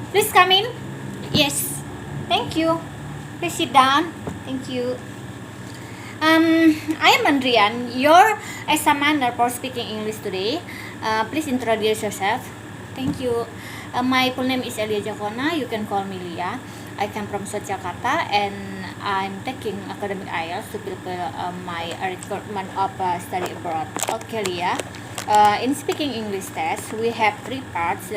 Please come in. Yes. Thank you. Please sit down. Thank you. I am Andrian, your examiner for speaking English today. Please introduce yourself. Thank you. My full name is Elia Jacona. You can call me Lia. I come from South Jakarta and I'm taking academic IELTS to prepare my recruitment of study abroad. Okay, Lia. In speaking English test, we have three parts.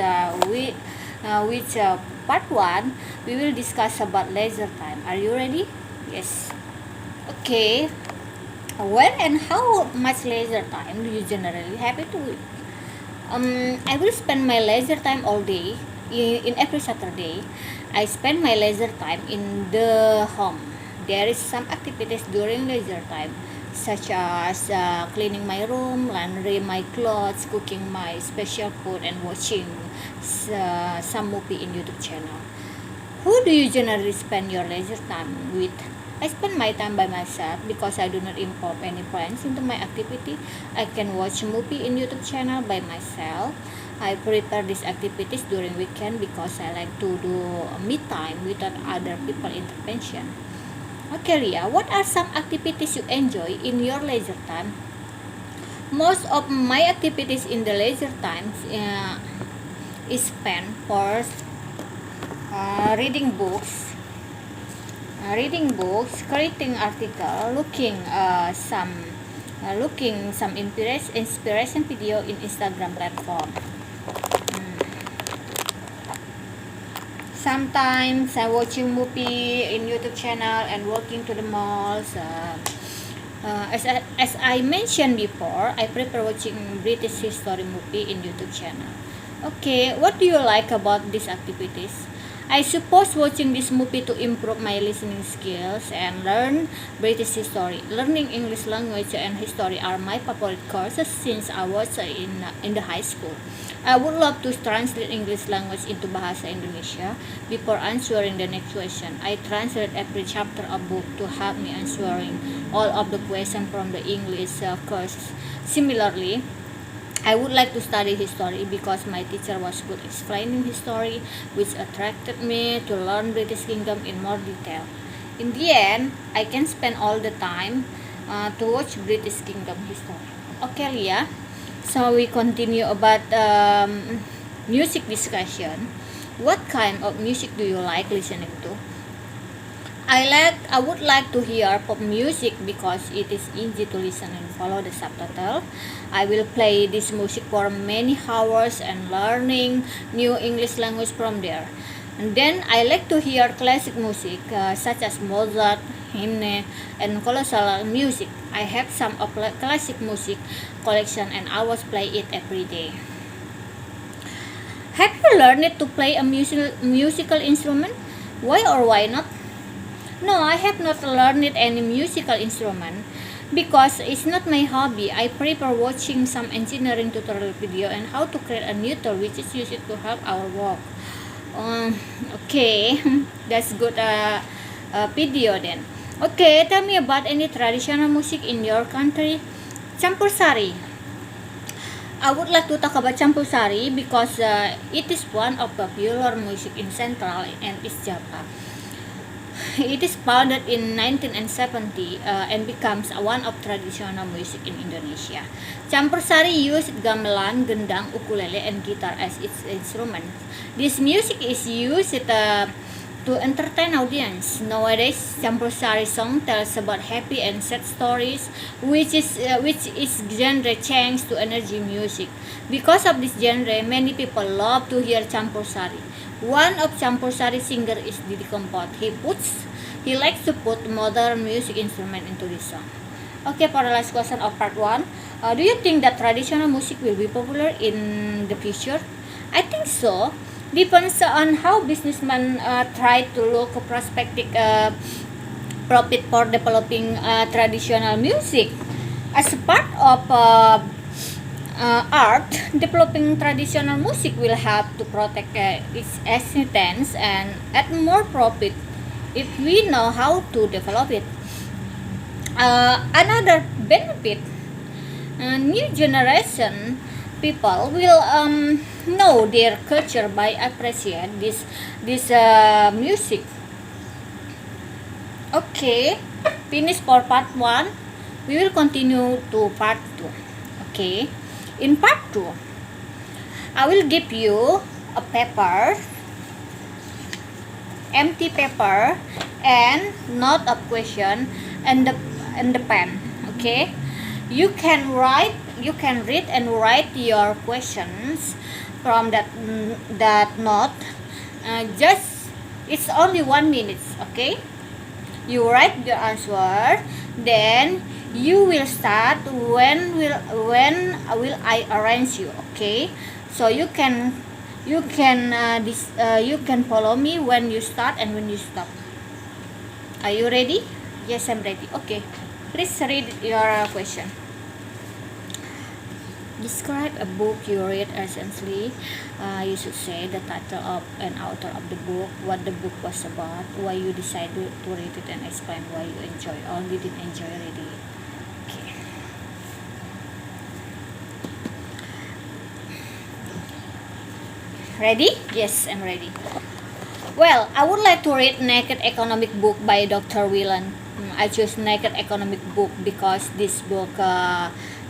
Which part one, we will discuss about leisure time. Are you ready? Yes. Okay. When and how much leisure time do you generally have it with? I will spend my leisure time all day. In every Saturday, I spend my leisure time in the home. There is some activities during leisure time, such as cleaning my room, laundering my clothes, cooking my special food, and watching some movie in YouTube channel. Who do you generally spend your leisure time with? I spend my time by myself because I do not involve any friends into my activity. I can watch movie in YouTube channel by myself. I prepare these activities during weekend because I like to do me time without other people intervention. Okay, Ria, what are some activities you enjoy in your leisure time? Most of my activities in the leisure times is spent for reading books, creating article, looking some inspiration video in Instagram platform. Sometimes I'm watching movie in YouTube channel and walking to the malls. As I mentioned before, I prefer watching British history movie in YouTube channel. Okay, what do you like about these activities? I suppose watching this movie to improve my listening skills and learn British history. Learning English language and history are my favorite courses since I was in the high school. I would love to translate English language into Bahasa Indonesia. Before answering the next question, I translate every chapter of book to help me answering all of the questions from the English course. Similarly, I would like to study history because my teacher was good explaining history, which attracted me to learn British Kingdom in more detail. In the end, I can spend all the time to watch British Kingdom history. Okay, Lia. So we continue about music discussion. What kind of music do you like listening to? I would like to hear pop music because it is easy to listen and follow the subtitle. I will play this music for many hours and learning new English language from there. And then I like to hear classic music such as Mozart, Hymne, and colossal music. I have some of classic music collection and I was play it every day. Have you learned to play a musical instrument? Why or why not? No, I have not learned any musical instrument because it's not my hobby. I prefer watching some engineering tutorial video and how to create a new tool which is used to help our work. Um, okay, that's good video then. Okay, tell me about any traditional music in your country. Campur Sari. I would like to talk about Campur Sari because it is one of popular music in Central and East Java. It is founded in 1970 and becomes one of traditional music in Indonesia. Campur Sari used gamelan, gendang, ukulele, and guitar as its instruments. This music is used to entertain audience. Nowadays, Campur Sari song tells about happy and sad stories, which is genre changed to energy music. Because of this genre, many people love to hear Campur Sari. One of Campur Sari singer is Didi Kempot. He likes to put modern music instrument into this song. Okay, for the last question of part 1, do you think that traditional music will be popular in the future? I think so. Depends on how businessmen try to look prospective profit for developing traditional music. As part of art, developing traditional music will help to protect its essence and add more profit if we know how to develop it. Another benefit, new generation people will know their culture by appreciate this music. Okay, finish for part 1. We will continue to part 2. Okay, in part 2 I will give you a paper, empty paper, and note of question, and the pen. Okay, you can read and write your questions from that note. Just it's only 1 minute. Okay, you write your answer, then you will start when will I arrange you. Okay, so you can you can follow me when you start and when you stop. Are you ready? Yes, I'm ready. Okay, please read your question. Describe a book you read essentially. You should say the title of and author of the book, what the book was about, why you decided to read it, and explain why you enjoy or didn't enjoy reading it. Okay. Ready? Yes, I'm ready. Well, I would like to read Naked Economic book by Dr. Whelan. I chose Naked Economic book because this book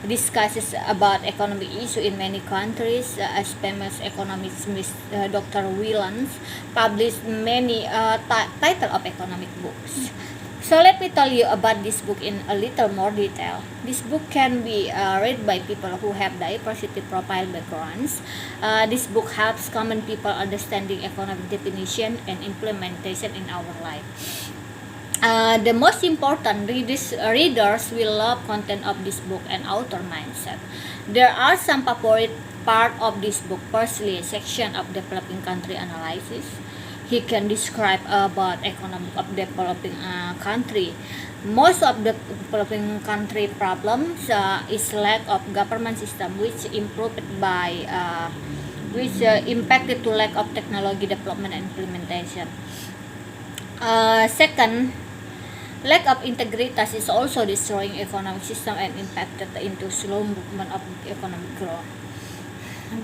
discusses about economic issue in many countries. As famous economist Dr. Whelan published many title of economic books. So let me tell you about this book in a little more detail. This book can be read by people who have diversity profile backgrounds. This book helps common people understanding economic definition and implementation in our life. The most important readers will love content of this book and author mindset. There are some favorite part of this book. Firstly, a section of developing country analysis. He can describe about economic of developing country. Most of the developing country problems is lack of government system, which impacted to lack of technology development and implementation. Second, lack of integritas is also destroying economic system and impacted into slow movement of economic growth.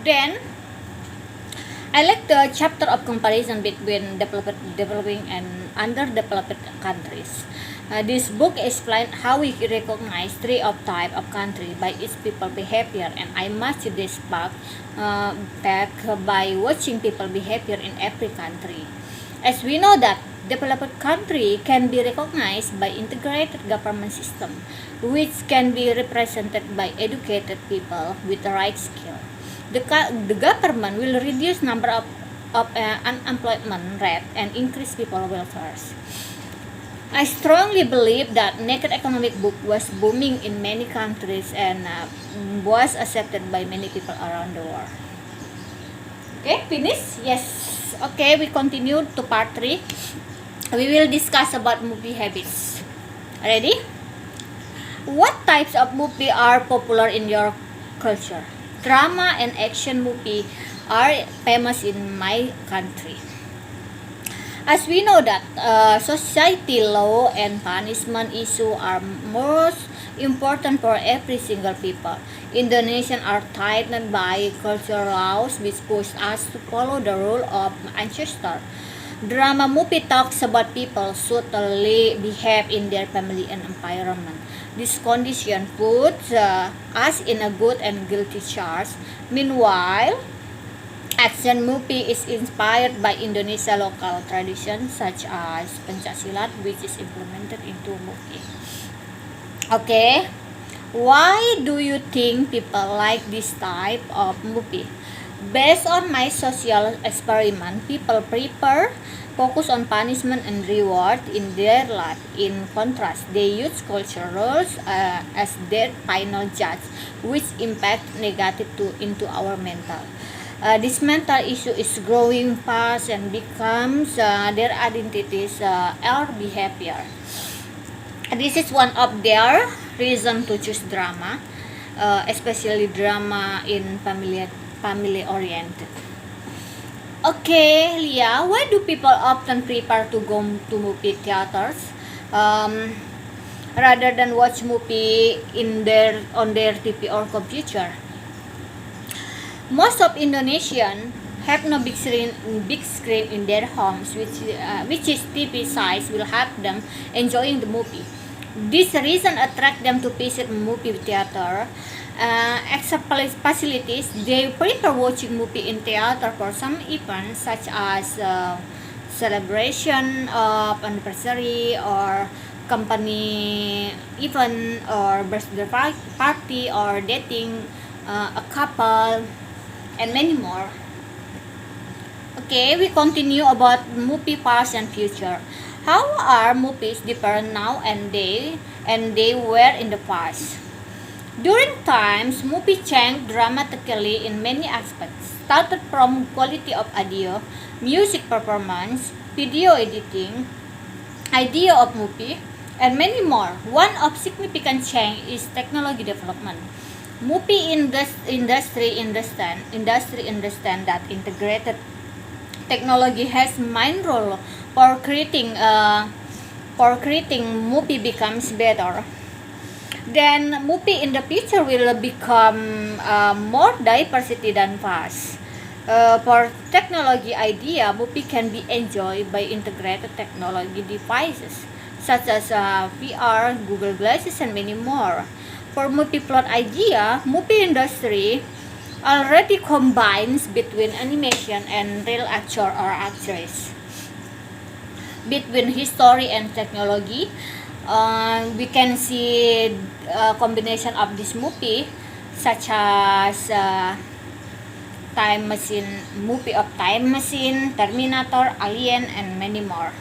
Then, I like the chapter of comparison between developing and underdeveloped countries. This book explains how we recognize three of type of country by its people behavior, and I must this back by watching people behavior in every country. As we know that developed country can be recognized by integrated government system, which can be represented by educated people with the right skill. The government will reduce number of unemployment rate and increase people welfare. I strongly believe that Naked Economic book was booming in many countries and was accepted by many people around the world. Okay, finish? Yes. Okay, we continue to part 3. We will discuss about movie habits. Ready? What types of movie are popular in your culture? Drama and action movie are famous in my country. As we know that society law and punishment issue are most important for every single people. Indonesians are tightened by cultural laws which push us to follow the rule of ancestors. Drama movie talks about people should behave in their family and environment. This condition puts us in a good and guilty charge. Meanwhile, action movie is inspired by Indonesia local traditions such as Pencaksilat, which is implemented into movie. Okay, why do you think people like this type of movie? Based on my social experiment, people prefer focus on punishment and reward in their life. In contrast, they use cultural rules as their final judge, which impact negative into our mental. This mental issue is growing fast and becomes their identities or behavior. This is one of their reason to choose drama, especially drama in family oriented. Okay, Leah, why do people often prefer to go to movie theaters rather than watch movie on their TV or computer? Most of Indonesian have no big screen in their homes, which is TV size will help them enjoying the movie. This reason attract them to visit movie theater. Except facilities, they prefer watching movie in theater for some events such as celebration of anniversary or company event or birthday party or dating a couple and many more. Okay, we continue about movie past and future. How are movies different now and they were in the past? During times, movie changed dramatically in many aspects, started from quality of audio, music performance, video editing, idea of movie, and many more. One of significant change is technology development. Industry understand that integrated technology has main role for creating movie becomes better. Then movie in the future will become more diversity than past. For technology idea, movie can be enjoyed by integrated technology devices such as VR, Google Glasses, and many more. For movie plot idea, movie industry already combines between animation and real actor or actress, between history and technology. We can see a combination of this movie such as time machine, Terminator, Alien, and many more.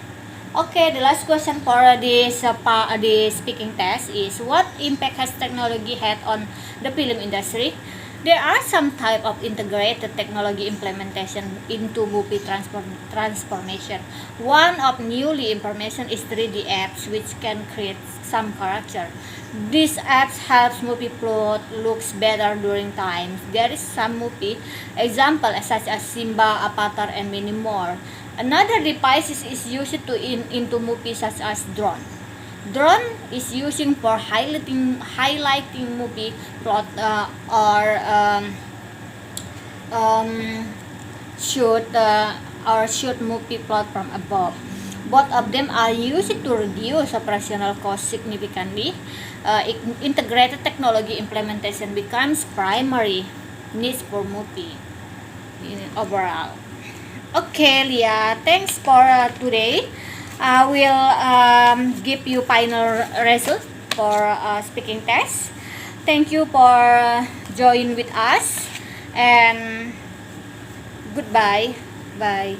Okay, the last question for this speaking test is what impact has technology had on the film industry? There are some type of integrated technology implementation into movie transformation. One of newly information is 3D apps which can create some character. These apps helps movie plot looks better during times. There is some movie example such as Simba, Avatar, and many more. Another device is used into movies such as drone. Drone is using for highlighting movie plot um, shoot shoot movie plot from above. Both of them are used to reduce operational costs significantly. Integrated technology implementation becomes primary needs for movie overall. Okay, Leah, thanks for today. I will give you final result for speaking test. Thank you for joining with us and goodbye. Bye.